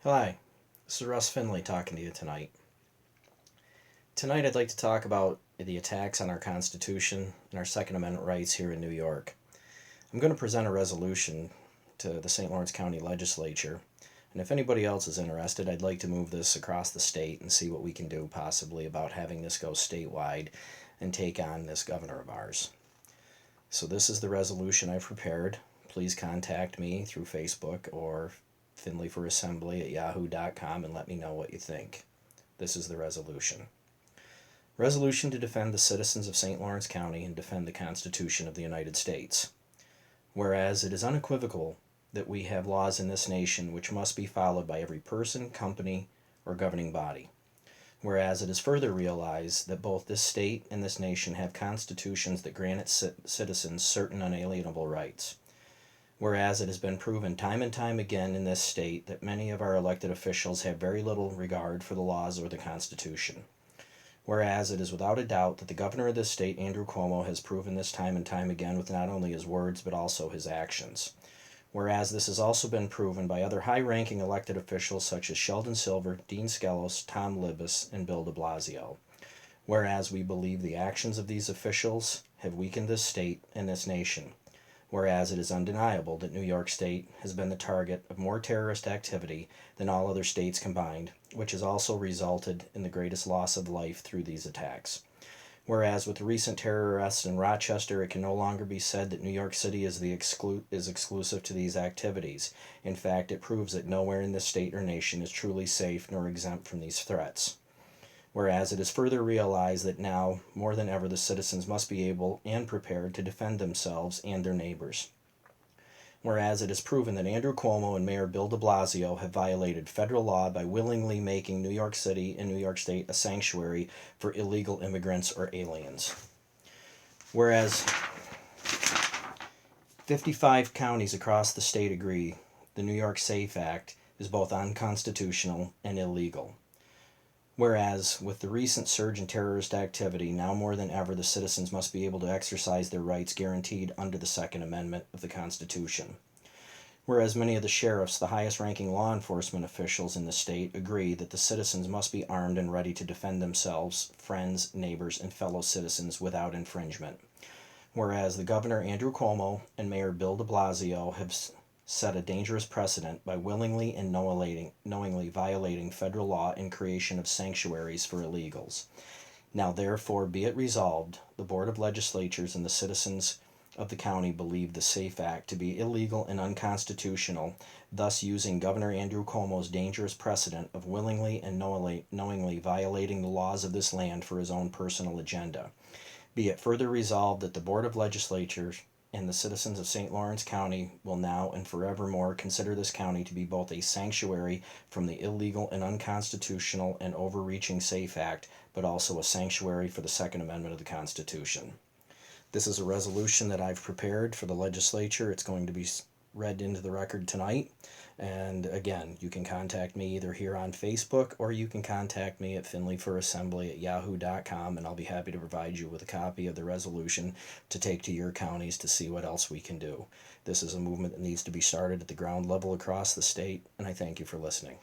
Hi, this is Russ Finley talking to you tonight. Tonight, I'd like to talk about the attacks on our Constitution and our Second Amendment rights here in New York. I'm going to present a resolution to the St. Lawrence County Legislature, and if anybody else is interested, I'd like to move this across the state and see what we can do possibly about having this go statewide and take on this governor of ours. So, this is the resolution I've prepared. Please contact me through Facebook or finleyforassembly@yahoo.com and let me know what you think. This is the resolution. Resolution to defend the citizens of St. Lawrence County and defend the Constitution of the United States. Whereas it is unequivocal that we have laws in this nation which must be followed by every person, company, or governing body. Whereas it is further realized that both this state and this nation have constitutions that grant its citizens certain unalienable rights. Whereas it has been proven time and time again in this state that many of our elected officials have very little regard for the laws or the Constitution. Whereas it is without a doubt that the governor of this state, Andrew Cuomo, has proven this time and time again with not only his words but also his actions. Whereas this has also been proven by other high-ranking elected officials such as Sheldon Silver, Dean Skelos, Tom Libbis, and Bill de Blasio. Whereas we believe the actions of these officials have weakened this state and this nation. Whereas it is undeniable that New York State has been the target of more terrorist activity than all other states combined, which has also resulted in the greatest loss of life through these attacks. Whereas with the recent terror arrests in Rochester, it can no longer be said that New York City is exclusive to these activities. In fact, it proves that nowhere in this state or nation is truly safe nor exempt from these threats. Whereas it is further realized that now, more than ever, the citizens must be able and prepared to defend themselves and their neighbors. Whereas it is proven that Andrew Cuomo and Mayor Bill de Blasio have violated federal law by willingly making New York City and New York State a sanctuary for illegal immigrants or aliens. Whereas 55 counties across the state agree the New York SAFE Act is both unconstitutional and illegal. Whereas, with the recent surge in terrorist activity, now more than ever the citizens must be able to exercise their rights guaranteed under the Second Amendment of the Constitution. Whereas many of the sheriffs, the highest ranking law enforcement officials in the state, agree that the citizens must be armed and ready to defend themselves, friends, neighbors, and fellow citizens without infringement. Whereas the Governor Andrew Cuomo and Mayor Bill de Blasio have set a dangerous precedent by willingly and knowingly violating federal law in creation of sanctuaries for illegals. Now therefore be it resolved, the Board of Legislatures and the citizens of the county believe the SAFE Act to be illegal and unconstitutional, thus using Governor Andrew Cuomo's dangerous precedent of willingly and knowingly violating the laws of this land for his own personal agenda. Be it further resolved that the Board of Legislatures and the citizens of St. Lawrence County will now and forevermore consider this county to be both a sanctuary from the illegal and unconstitutional and overreaching SAFE Act, but also a sanctuary for the Second Amendment of the Constitution. This is a resolution that I've prepared for the legislature. It's going to be read into the record tonight. And again, you can contact me either here on Facebook or you can contact me at finleyforassembly@yahoo.com, and I'll be happy to provide you with a copy of the resolution to take to your counties to see what else we can do. This is a movement that needs to be started at the ground level across the state, and I thank you for listening.